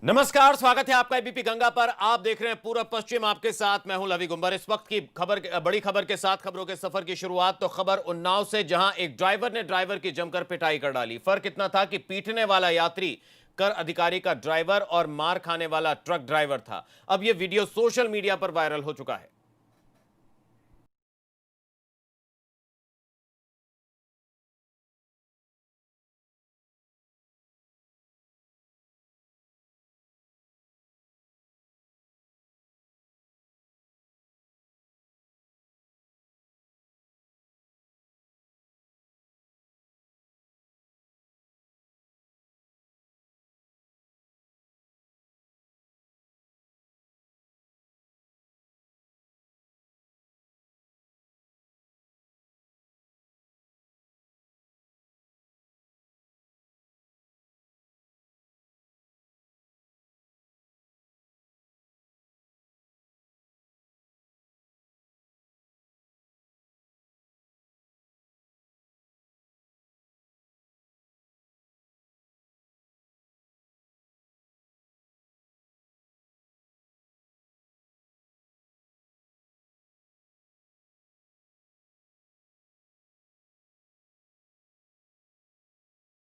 नमस्कार, स्वागत है आपका एबीपी गंगा पर। आप देख रहे हैं पूर्व पश्चिम, आपके साथ मैं हूं लवी गुंबर। इस वक्त की खबर, बड़ी खबर के साथ खबरों के सफर की शुरुआत तो खबर उन्नाव से, जहां एक ड्राइवर ने ड्राइवर की जमकर पिटाई कर डाली। फर्क इतना था कि पीटने वाला यात्री कर अधिकारी का ड्राइवर और मार खाने वाला ट्रक ड्राइवर था। अब यह वीडियो सोशल मीडिया पर वायरल हो चुका है।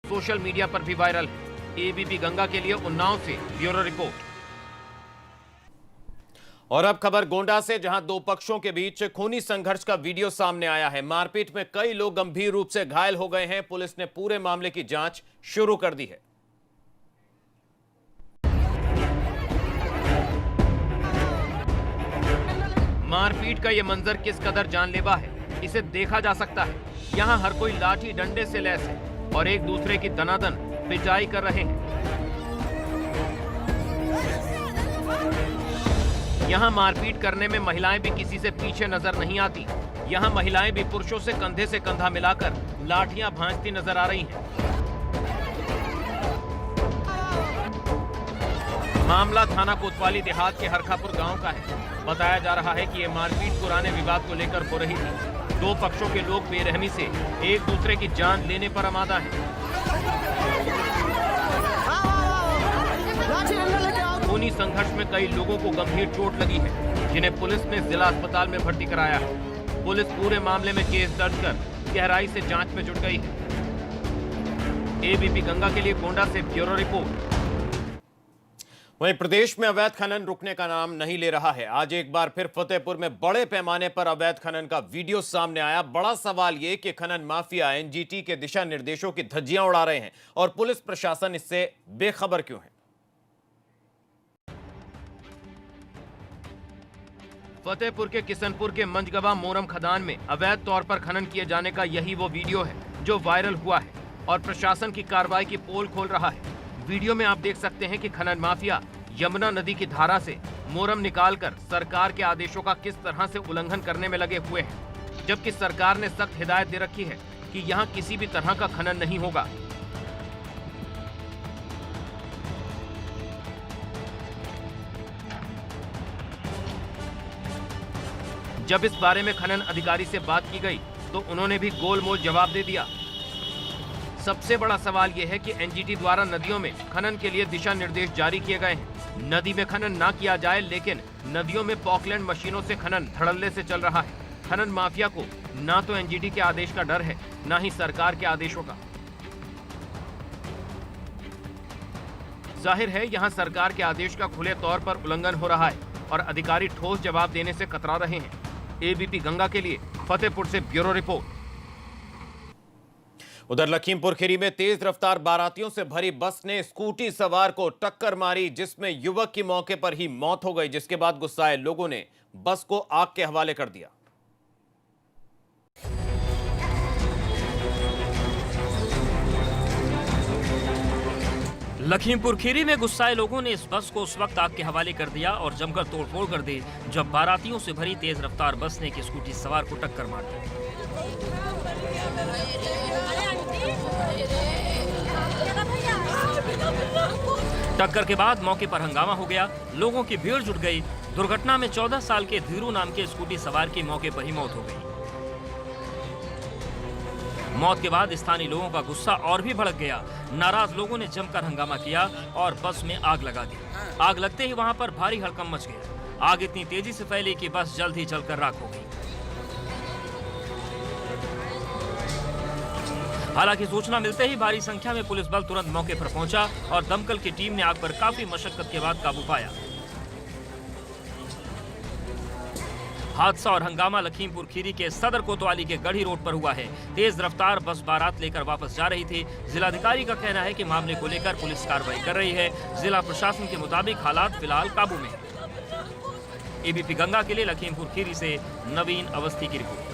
सोशल मीडिया पर भी वायरल है। एबीपी गंगा के लिए उन्नाव से ब्यूरो रिपोर्ट। और अब खबर गोंडा से, जहां दो पक्षों के बीच खूनी संघर्ष का वीडियो सामने आया है। मारपीट में कई लोग गंभीर रूप से घायल हो गए हैं। पुलिस ने पूरे मामले की जांच शुरू कर दी है। मारपीट का यह मंजर किस कदर जानलेवा है, इसे देखा जा सकता है। यहां हर कोई लाठी डंडे से लैस है और एक दूसरे की दनादन पिटाई कर रहे हैं। यहां मारपीट करने में महिलाएं भी किसी से पीछे नजर नहीं आती। यहां महिलाएं भी पुरुषों से कंधा मिलाकर लाठियां भांजती नजर आ रही हैं। मामला थाना कोतवाली देहात के हरखापुर गांव का है। बताया जा रहा है कि यह मारपीट पुराने विवाद को लेकर हो रही थी। दो पक्षों के लोग बेरहमी से एक दूसरे की जान लेने पर आमादा हैं। खूनी संघर्ष में कई लोगों को गंभीर चोट लगी है, जिन्हें पुलिस ने जिला अस्पताल में भर्ती कराया है। पुलिस पूरे मामले में केस दर्ज कर गहराई से जांच में जुट गई है। एबीपी गंगा के लिए गोंडा से ब्यूरो रिपोर्ट। वहीं प्रदेश में अवैध खनन रुकने का नाम नहीं ले रहा है। आज एक बार फिर फतेहपुर में बड़े पैमाने पर अवैध खनन का वीडियो सामने आया। बड़ा सवाल यह कि खनन माफिया एनजीटी के दिशा निर्देशों की धज्जियां उड़ा रहे हैं और पुलिस प्रशासन इससे बेखबर क्यों है। फतेहपुर के किशनपुर के मंजगवा मोरम खदान में अवैध तौर पर खनन किए जाने का यही वो वीडियो है जो वायरल हुआ है और प्रशासन की कार्रवाई की पोल खोल रहा है। वीडियो में आप देख सकते हैं कि खनन माफिया यमुना नदी की धारा से मोरम निकालकर सरकार के आदेशों का किस तरह से उल्लंघन करने में लगे हुए हैं, जबकि सरकार ने सख्त हिदायत दे रखी है कि यहां किसी भी तरह का खनन नहीं होगा। जब इस बारे में खनन अधिकारी से बात की गई तो उन्होंने भी गोलमोल जवाब दे दिया। सबसे बड़ा सवाल यह है कि एनजीटी द्वारा नदियों में खनन के लिए दिशा निर्देश जारी किए गए हैं। नदी में खनन ना किया जाए, लेकिन नदियों में पॉकलैंड मशीनों से खनन धड़ल्ले से चल रहा है। खनन माफिया को ना तो एनजीटी के आदेश का डर है, ना ही सरकार के आदेशों का। जाहिर है यहां सरकार के आदेश का खुले तौर पर उल्लंघन हो रहा है और अधिकारी ठोस जवाब देने से कतरा रहे हैं। एबीपी गंगा के लिए फतेहपुर से ब्यूरो रिपोर्ट। उधर लखीमपुर खीरी में तेज रफ्तार बारातियों से भरी बस ने स्कूटी सवार को टक्कर मारी, जिसमें युवक की मौके पर ही मौत हो गई, जिसके बाद गुस्साए लोगों ने बस को आग के हवाले कर दिया। लखीमपुर खीरी में गुस्साए लोगों ने इस बस को उस वक्त आग के हवाले कर दिया और जमकर तोड़फोड़ कर दी जब बारातियों से भरी तेज रफ्तार बस ने एक स्कूटी सवार को टक्कर मार दी। टक्कर के बाद मौके पर हंगामा हो गया, लोगों की भीड़ जुट गई। दुर्घटना में 14 साल के धीरू नाम के स्कूटी सवार की मौके पर ही मौत हो गई। मौत के बाद स्थानीय लोगों का गुस्सा और भी भड़क गया। नाराज लोगों ने जमकर हंगामा किया और बस में आग लगा दी। आग लगते ही वहां पर भारी हड़कंप मच गया। आग इतनी तेजी से फैली कि बस जल्द ही जलकर राख हो गई। हालांकि सूचना मिलते ही भारी संख्या में पुलिस बल तुरंत मौके पर पहुंचा और दमकल की टीम ने आग पर काफी मशक्कत के बाद काबू पाया। हादसा और हंगामा लखीमपुर खीरी के सदर कोतवाली के गढ़ी रोड पर हुआ है। तेज रफ्तार बस बारात लेकर वापस जा रही थी। जिलाधिकारी का कहना है कि मामले को लेकर पुलिस कार्रवाई कर रही है। जिला प्रशासन के मुताबिक हालात फिलहाल काबू में है। एबीपी गंगा के लिए लखीमपुर खीरी से नवीन अवस्थी की रिपोर्ट।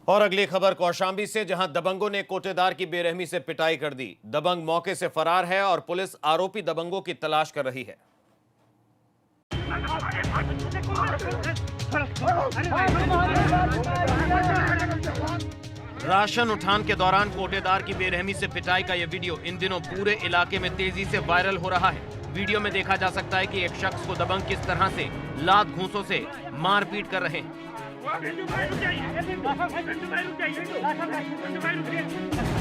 और अगली खबर कौशाम्बी से, जहां दबंगों ने कोटेदार की बेरहमी से पिटाई कर दी। दबंग मौके से फरार है और पुलिस आरोपी दबंगों की तलाश कर रही है। राशन उठान के दौरान कोटेदार की बेरहमी से पिटाई का यह वीडियो इन दिनों पूरे इलाके में तेजी से वायरल हो रहा है। वीडियो में देखा जा सकता है कि एक शख्स को दबंग किस तरह से लात घूंसों से मारपीट कर रहे हैं।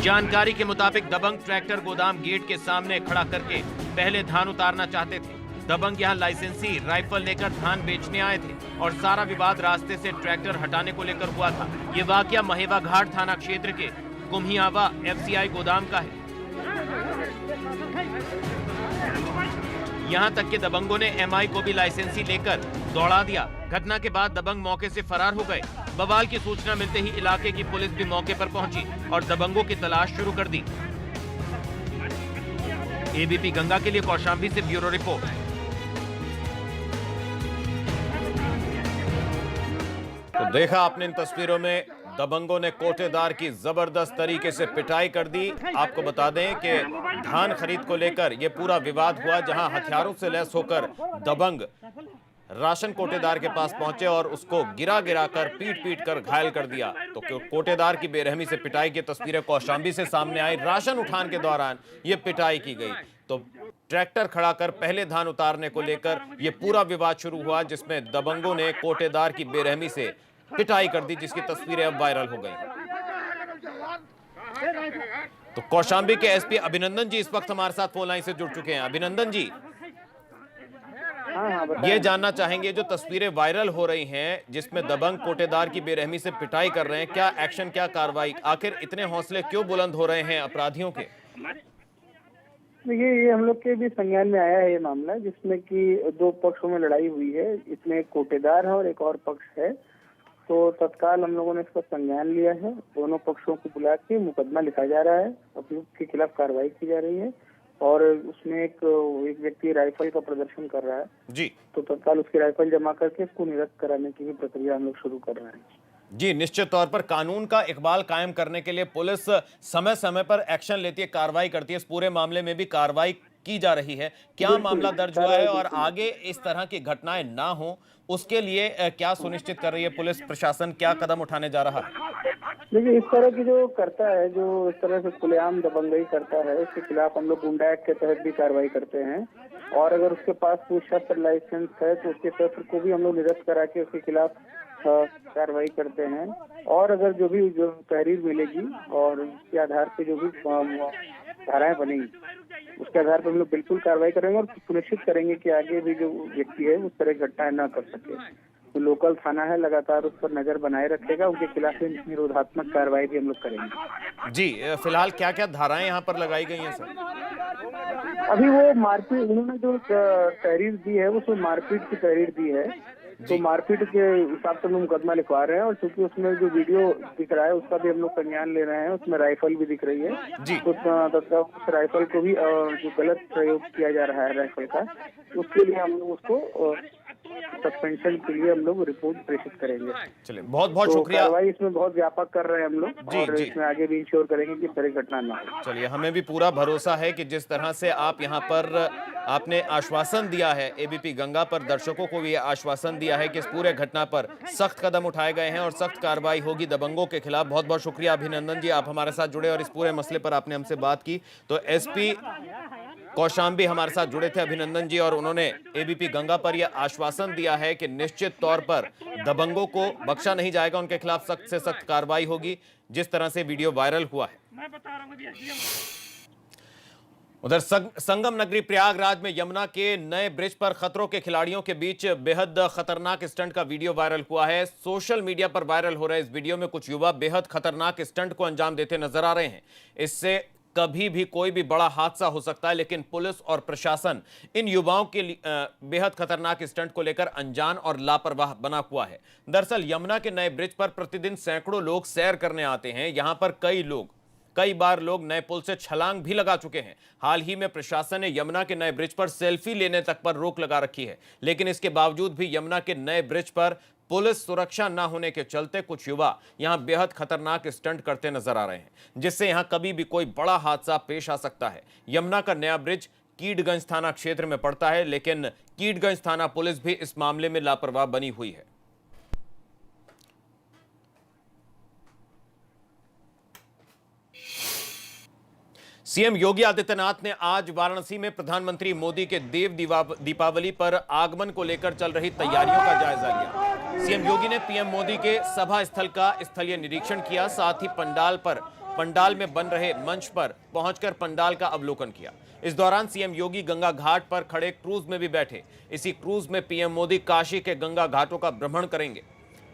जानकारी के मुताबिक दबंग ट्रैक्टर गोदाम गेट के सामने खड़ा करके पहले धान उतारना चाहते थे। दबंग यहां लाइसेंसी राइफल लेकर धान बेचने आए थे और सारा विवाद रास्ते से ट्रैक्टर हटाने को लेकर हुआ था। ये वाकया महेवा घाट थाना क्षेत्र के कुम्हियावा FCI गोदाम का है। यहां तक कि दबंगों ने MI को भी लाइसेंसी लेकर दौड़ा दिया। घटना के बाद दबंग मौके से फरार हो गए। बवाल की सूचना मिलते ही इलाके की पुलिस भी मौके पर पहुंची और दबंगों की तलाश शुरू कर दी। एबीपी गंगा के लिए कौशाम्बी से ब्यूरो रिपोर्ट। तो देखा आपने इन तस्वीरों में दबंगों ने कोटेदार की जबरदस्त तरीके से पिटाई कर दी। आपको बता दें कि धान खरीद को लेकर यह पूरा विवाद हुआ, जहां हथियारों से लैस होकर दबंग राशन कोटेदार के पास पहुंचे और उसको गिरा कर पीट कर घायल कर दिया। तो कोटेदार की बेरहमी से पिटाई की तस्वीरें कौशाम्बी से सामने आई। राशन उठान के दौरान यह पिटाई की गई। तो ट्रैक्टर खड़ा कर पहले धान उतारने को लेकर यह पूरा विवाद शुरू हुआ, जिसमें दबंगों ने कोटेदार की बेरहमी से पिटाई कर दी, जिसकी तस्वीरें अब वायरल हो गई। तो कौशाम्बी के SP अभिनंदन जी इस वक्त हमारे साथ फोन लाइन से जुड़ चुके हैं। अभिनंदन जी, ये जानना चाहेंगे, जो तस्वीरें वायरल हो रही हैं जिसमें दबंग कोटेदार की बेरहमी से पिटाई कर रहे हैं, क्या एक्शन, क्या कार्रवाई, आखिर इतने हौसले क्यों बुलंद हो रहे हैं अपराधियों के? देखिए, ये हम लोग के भी संज्ञान में आया है ये मामला, जिसमें कि दो पक्षों में लड़ाई हुई है। इसमें एक कोटेदार है और एक और पक्ष है। तो तत्काल हम लोगों ने इसका संज्ञान लिया है। दोनों पक्षों को बुला के मुकदमा लिखा जा रहा है, अभियुक्त के खिलाफ कार्रवाई की जा रही है और उसमें एक व्यक्ति राइफल का प्रदर्शन कर रहा है जी। तो तत्काल उसकी राइफल जमा करके इसको निरस्त कराने की भी प्रक्रिया हम लोग शुरू कर रहे हैं। जी, निश्चित तौर पर कानून का इकबाल कायम करने के लिए पुलिस समय समय पर एक्शन लेती है, कार्रवाई करती है। इस पूरे मामले में भी कार्रवाई की जा रही है। क्या मामला दर्ज हुआ है और आगे इस तरह की घटनाएं ना हो उसके लिए क्या सुनिश्चित कर रही है पुलिस प्रशासन, क्या कदम उठाने जा रहा है? देखिए, इस तरह की जो करता है, जो इस तरह से खुलेआम दबंगई करता है, उसके खिलाफ हम लोग गुंडा एक्ट के तहत भी कार्रवाई करते हैं और अगर उसके पास कोई शस्त्र लाइसेंस है तो उसके शस्त्र को भी हम लोग निरस्त करा के उसके खिलाफ कार्रवाई करते हैं। और अगर जो तहरीर मिलेगी और उसके आधार पे जो भी धाराएं बनेगी उसके आधार पर हम लोग बिल्कुल कार्रवाई करेंगे और सुनिश्चित करेंगे कि आगे भी जो व्यक्ति है उस तरह की घटनाएं न कर सके। तो लोकल थाना है, लगातार उस पर नजर बनाए रखेगा, उनके खिलाफ निरोधात्मक कार्रवाई भी हम लोग करेंगे। जी, फिलहाल क्या क्या धाराएं यहाँ पर लगाई गई हैं सर? अभी वो मारपीट, उन्होंने जो तहरीर दी है उसमें मारपीट की तहरीर दी है, तो मारपीट के हिसाब से हम मुकदमा लिखवा रहे हैं और क्योंकि उसमें जो वीडियो दिख रहा है उसका भी हम लोग संज्ञान ले रहे हैं। उसमें राइफल भी दिख रही है जी। तो उस राइफल को भी जो गलत प्रयोग किया जा रहा है राइफल का, उसके लिए हम लोग उसको सस्पेंशन के लिए हम लोग रिपोर्ट प्रेषित करेंगे। चलिए, बहुत बहुत शुक्रिया। कार्रवाई इसमें बहुत व्यापक कर रहे हैं हम लोग और इसमें आगे भी इंश्योर करेंगे कि तरह घटना ना हो। चलिए, हमें भी पूरा भरोसा है कि जिस तरह से आप यहाँ पर आपने आश्वासन दिया है, एबीपी गंगा पर दर्शकों को भी आश्वासन दिया है कि इस पूरे घटना पर सख्त कदम उठाए गए हैं और सख्त कार्रवाई होगी दबंगों के खिलाफ। बहुत बहुत शुक्रिया अभिनंदन जी, आप हमारे साथ जुड़े और इस पूरे मसले पर आपने हमसे बात की। तो SP कौशाम्बी हमारे साथ जुड़े थे, अभिनंदन जी, और उन्होंने एबीपी गंगा पर यह आश्वासन दिया है कि निश्चित तौर पर दबंगों को बख्शा नहीं जाएगा, उनके खिलाफ सख्त से सख्त कार्रवाई होगी, जिस तरह से वीडियो वायरल हुआ है। मैं बता रहा हूं उधर संगम नगरी प्रयागराज में यमुना के नए ब्रिज पर खतरों के खिलाड़ियों के बीच बेहद खतरनाक स्टंट का वीडियो वायरल हुआ है। सोशल मीडिया पर वायरल हो रहे इस वीडियो में कुछ युवा बेहद खतरनाक स्टंट को अंजाम देते नजर आ रहे हैं। इससे कभी भी कोई भी बड़ा हादसा हो सकता है, लेकिन पुलिस और प्रशासन इन युवाओं के बेहद खतरनाक स्टंट को लेकर अनजान और लापरवाह बना हुआ है। दरअसल यमुना के नए ब्रिज पर प्रतिदिन सैकड़ों लोग सैर करने आते हैं। यहां पर कई बार लोग नए पुल से छलांग भी लगा चुके हैं। हाल ही में प्रशासन ने यमुना के नए ब्रिज पर सेल्फी लेने तक पर रोक लगा रखी है, लेकिन इसके बावजूद भी यमुना के नए ब्रिज पर पुलिस सुरक्षा न होने के चलते कुछ युवा यहां बेहद खतरनाक स्टंट करते नजर आ रहे हैं, जिससे यहां कभी भी कोई बड़ा हादसा पेश आ सकता है। यमुना का नया ब्रिज कीटगंज थाना क्षेत्र में पड़ता है, लेकिन कीटगंज थाना पुलिस भी इस मामले में लापरवाह बनी हुई है। सीएम योगी आदित्यनाथ ने आज वाराणसी में प्रधानमंत्री मोदी के देव दीपावली पर आगमन को लेकर चल रही तैयारियों का जायजा लिया। सीएम योगी ने पीएम मोदी के सभा स्थल का स्थलीय निरीक्षण किया, साथ ही पंडाल में बन रहे मंच पर पहुंचकर पंडाल का अवलोकन किया। इस दौरान सीएम योगी गंगा घाट पर खड़े क्रूज में भी बैठे। इसी क्रूज में पीएम मोदी काशी के गंगा घाटों का भ्रमण करेंगे।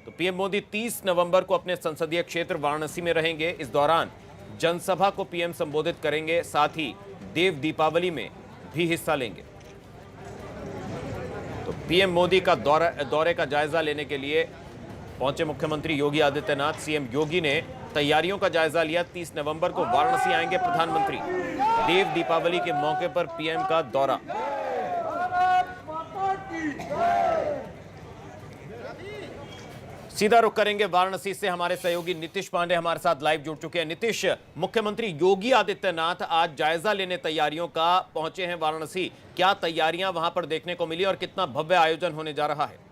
तो पीएम मोदी 30 नवंबर को अपने संसदीय क्षेत्र वाराणसी में रहेंगे। इस दौरान जनसभा को पीएम संबोधित करेंगे, साथ ही देव दीपावली में भी हिस्सा लेंगे। तो पीएम मोदी का दौरे का जायजा लेने के लिए पहुंचे मुख्यमंत्री योगी आदित्यनाथ। सीएम योगी ने तैयारियों का जायजा लिया। 30 नवंबर को वाराणसी आएंगे प्रधानमंत्री। देव दीपावली के मौके पर पीएम का दौरा। सीधा रुख करेंगे वाराणसी से। हमारे सहयोगी नीतीश पांडे हमारे साथ लाइव जुड़ चुके हैं। नीतीश, मुख्यमंत्री योगी आदित्यनाथ आज जायजा लेने तैयारियों का पहुंचे हैं वाराणसी। क्या तैयारियां वहां पर देखने को मिली और कितना भव्य आयोजन होने जा रहा है?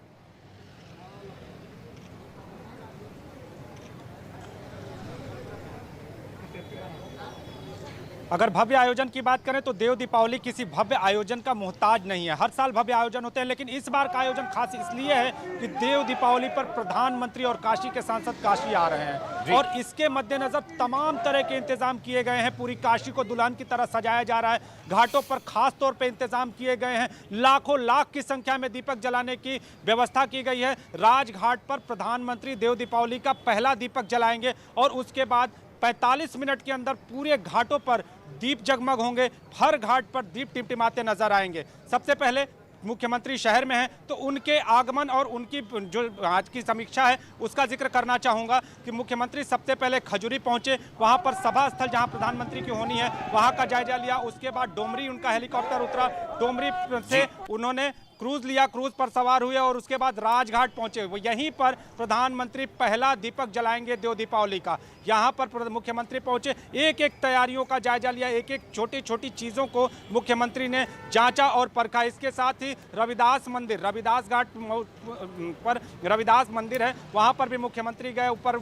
अगर भव्य आयोजन की बात करें तो देव दीपावली किसी भव्य आयोजन का मोहताज नहीं है। हर साल भव्य आयोजन होते हैं, लेकिन इस बार का आयोजन खास इसलिए है कि देव दीपावली पर प्रधानमंत्री और काशी के सांसद काशी आ रहे हैं और इसके मद्देनजर तमाम तरह के इंतजाम किए गए हैं। पूरी काशी को दुल्हन की तरह सजाया जा रहा है। घाटों पर खास तौर पर इंतजाम किए गए हैं। लाख की संख्या में दीपक जलाने की व्यवस्था की गई है। राजघाट पर प्रधानमंत्री देव दीपावली का पहला दीपक जलाएंगे और उसके बाद 45 मिनट के अंदर पूरे घाटों पर दीप जगमग होंगे। हर घाट पर दीप टिमटिमाते नजर आएंगे। सबसे पहले मुख्यमंत्री शहर में हैं तो उनके आगमन और उनकी जो आज की समीक्षा है उसका जिक्र करना चाहूँगा कि मुख्यमंत्री सबसे पहले खजुरी पहुंचे। वहां पर सभा स्थल जहां प्रधानमंत्री की होनी है वहां का जायजा लिया। उसके बाद डोमरी उनका हेलीकॉप्टर उतरा। डोमरी से उन्होंने क्रूज लिया, क्रूज पर सवार हुए और उसके बाद राजघाट पहुंचे। वो यहीं पर प्रधानमंत्री पहला दीपक जलाएंगे देव दीपावली का। यहाँ पर मुख्यमंत्री पहुंचे, एक एक तैयारियों का जायजा लिया, एक एक छोटी छोटी चीज़ों को मुख्यमंत्री ने जांचा और परखा। इसके साथ ही रविदास मंदिर, रविदास घाट पर रविदास मंदिर है, वहाँ पर भी मुख्यमंत्री गए, ऊपर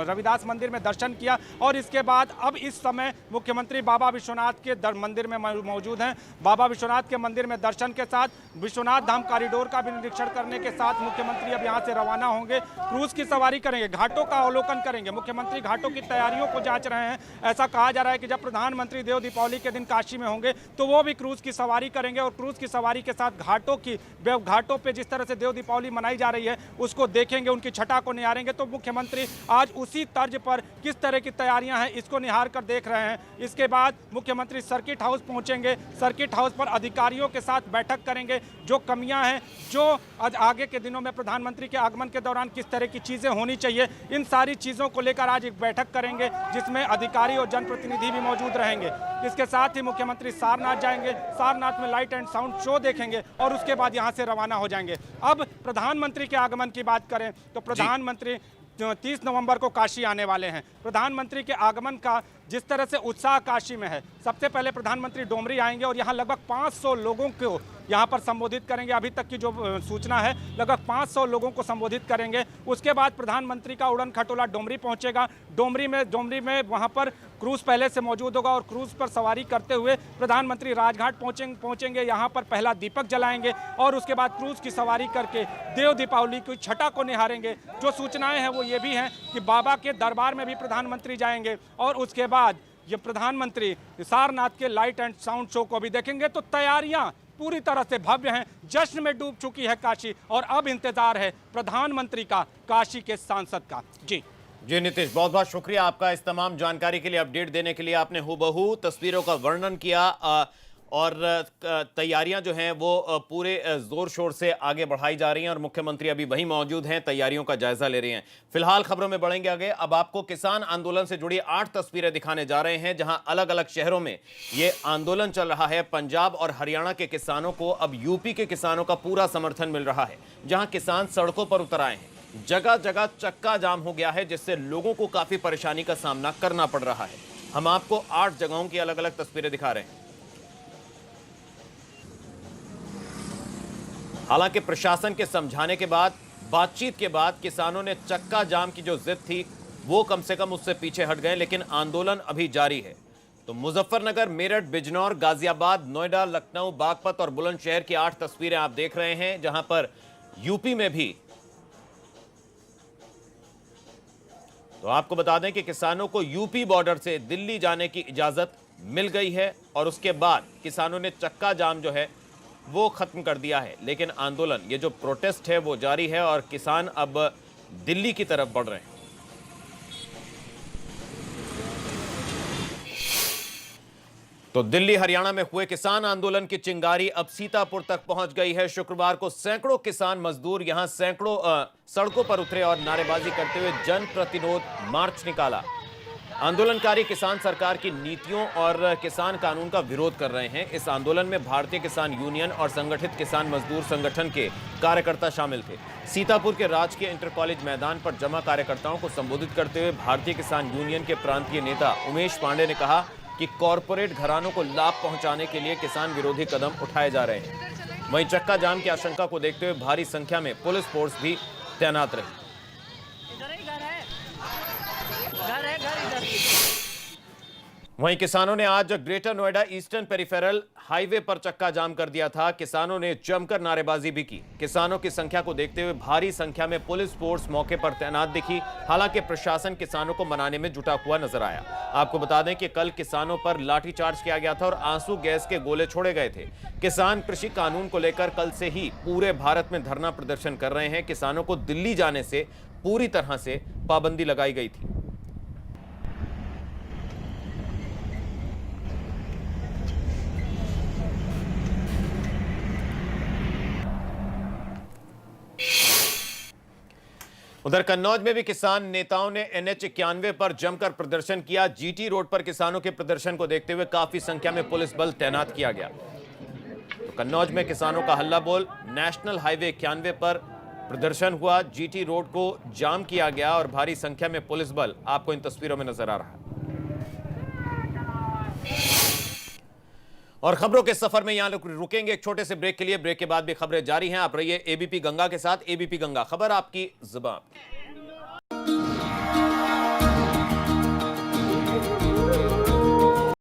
रविदास मंदिर में दर्शन किया। और इसके बाद अब इस समय मुख्यमंत्री बाबा विश्वनाथ के मंदिर में मौजूद हैं। बाबा विश्वनाथ के मंदिर में दर्शन के साथ विश्वनाथ धाम कॉरिडोर का भी निरीक्षण करने के साथ मुख्यमंत्री अब यहां से रवाना होंगे। क्रूज की सवारी करेंगे, घाटों का अवलोकन करेंगे। मुख्यमंत्री घाटों की तैयारियों को जांच रहे हैं। ऐसा कहा जा रहा है कि जब प्रधानमंत्री देव दीपावली के दिन काशी में होंगे तो वो भी क्रूज की सवारी करेंगे और क्रूज की सवारी के साथ घाटों पे जिस तरह से देव दीपावली मनाई जा रही है उसको देखेंगे, उनकी छटा को निहारेंगे। तो मुख्यमंत्री आज उसी तर्ज पर किस तरह की तैयारियां हैं इसको निहार कर देख रहे हैं। इसके बाद मुख्यमंत्री सर्किट हाउस पहुंचेंगे। सर्किट हाउस पर अधिकारियों के साथ बैठक करेंगे। जो कमियां हैं, जो आगे के दिनों में प्रधानमंत्री के आगमन के दौरान किस तरह की चीजें होनी चाहिए, इन सारी चीजों को लेकर आज एक बैठक करेंगे जिसमें अधिकारी और जनप्रतिनिधि भी मौजूद रहेंगे। इसके साथ ही मुख्यमंत्री सारनाथ जाएंगे। सारनाथ में लाइट एंड साउंड शो देखेंगे और उसके बाद यहां से रवाना हो जाएंगे। अब प्रधानमंत्री के आगमन की बात करें तो प्रधानमंत्री 30 नवंबर को काशी आने वाले हैं। प्रधानमंत्री के आगमन का जिस तरह से उत्साह काशी में है, सबसे पहले प्रधानमंत्री डोमरी आएंगे और यहाँ लगभग 500 लोगों को यहाँ पर संबोधित करेंगे। अभी तक की जो सूचना है लगभग 500 लोगों को संबोधित करेंगे। उसके बाद प्रधानमंत्री का उड़न खटोला डोमरी पहुँचेगा। डोमरी में वहाँ पर क्रूज पहले से मौजूद होगा और क्रूज पर सवारी करते हुए प्रधानमंत्री राजघाट पहुंचेंगे। यहाँ पर पहला दीपक जलाएंगे और उसके बाद क्रूज की सवारी करके देव दीपावली की छठा को निहारेंगे। जो सूचनाएं हैं वो ये भी हैं कि बाबा के दरबार में भी प्रधानमंत्री जाएंगे और उसके बाद ये प्रधानमंत्री सारनाथ के लाइट एंड साउंड शो को भी देखेंगे। तो तैयारियां पूरी तरह से भव्य हैं, जश्न में डूब चुकी है काशी और अब इंतजार है प्रधानमंत्री का, काशी के सांसद का। जी नीतीश, बहुत बहुत शुक्रिया आपका इस तमाम जानकारी के लिए, अपडेट देने के लिए। आपने हूबहू तस्वीरों का वर्णन किया और तैयारियां जो हैं वो पूरे जोर शोर से आगे बढ़ाई जा रही हैं और मुख्यमंत्री अभी वहीं मौजूद हैं, तैयारियों का जायजा ले रहे हैं। फिलहाल खबरों में बढ़ेंगे आगे। अब आपको किसान आंदोलन से जुड़ी 8 तस्वीरें दिखाने जा रहे हैं जहां अलग अलग शहरों में ये आंदोलन चल रहा है। पंजाब और हरियाणा के किसानों को अब यूपी के किसानों का पूरा समर्थन मिल रहा है, जहां किसान सड़कों पर उतर आए हैं। जगह जगह चक्का जाम हो गया है, जिससे लोगों को काफी परेशानी का सामना करना पड़ रहा है। हम आपको 8 जगहों की अलग अलग तस्वीरें दिखा रहे हैं। हालांकि प्रशासन के समझाने के बाद, बातचीत के बाद किसानों ने चक्का जाम की जो जिद थी वो कम से कम उससे पीछे हट गए, लेकिन आंदोलन अभी जारी है। तो मुजफ्फरनगर, मेरठ, बिजनौर, गाजियाबाद, नोएडा, लखनऊ, बागपत और बुलंदशहर की 8 तस्वीरें आप देख रहे हैं, जहां पर यूपी में भी। तो आपको बता दें कि किसानों को यूपी बॉर्डर से दिल्ली जाने की इजाजत मिल गई है और उसके बाद किसानों ने चक्का जाम जो है वो खत्म कर दिया है। लेकिन आंदोलन, ये जो प्रोटेस्ट है वो जारी है और किसान अब दिल्ली की तरफ बढ़ रहे हैं। तो दिल्ली हरियाणा में हुए किसान आंदोलन की चिंगारी अब सीतापुर तक पहुंच गई है। शुक्रवार को सैकड़ों किसान मजदूर यहां सड़कों पर उतरे और नारेबाजी करते हुए जन प्रतिरोध मार्च निकाला। आंदोलनकारी किसान सरकार की नीतियों और किसान कानून का विरोध कर रहे हैं। इस आंदोलन में भारतीय किसान यूनियन और संगठित किसान मजदूर संगठन के कार्यकर्ता शामिल थे। सीतापुर के राजकीय इंटर कॉलेज मैदान पर जमा कार्यकर्ताओं को संबोधित करते हुए भारतीय किसान यूनियन के प्रांतीय नेता उमेश पांडे ने कहा कि कॉरपोरेट घरानों को लाभ पहुंचाने के लिए किसान विरोधी कदम उठाए जा रहे हैं। वहीं चक्का जाम की आशंका को देखते हुए भारी संख्या में पुलिस फोर्स भी तैनात रही। वहीं किसानों ने आज greater Noida eastern peripheral highway पर चक्का जाम कर दिया था। किसानों ने जमकर नारेबाजी भी की। किसानों की संख्या को देखते हुए भारी संख्या में पुलिस फोर्स मौके पर तैनात दिखी। हालांकि प्रशासन किसानों को मनाने में जुटा हुआ नजर आया। आपको बता दें कि कल किसानों पर लाठीचार्ज किया गया था और आंसू गैस के गोले छोड़े गए थे। किसान कृषि कानून को लेकर कल से ही पूरे भारत में धरना प्रदर्शन कर रहे हैं। किसानों को दिल्ली जाने से पूरी तरह से पाबंदी लगाई गई थी। उधर कन्नौज में भी किसान नेताओं ने NH 91 पर जमकर प्रदर्शन किया। GT रोड पर किसानों के प्रदर्शन को देखते हुए काफी संख्या में पुलिस बल तैनात किया गया। तो कन्नौज में किसानों का हल्ला बोल, नेशनल हाईवे 91 पर प्रदर्शन हुआ, GT रोड को जाम किया गया और भारी संख्या में पुलिस बल आपको इन तस्वीरों में नजर आ रहा है। और खबरों के सफर में यहां रुकेंगे एक छोटे से ब्रेक के लिए। ब्रेक के बाद भी खबरें जारी हैं। आप रहिए ABP गंगा के साथ। ABP गंगा, खबर आपकी जुबान।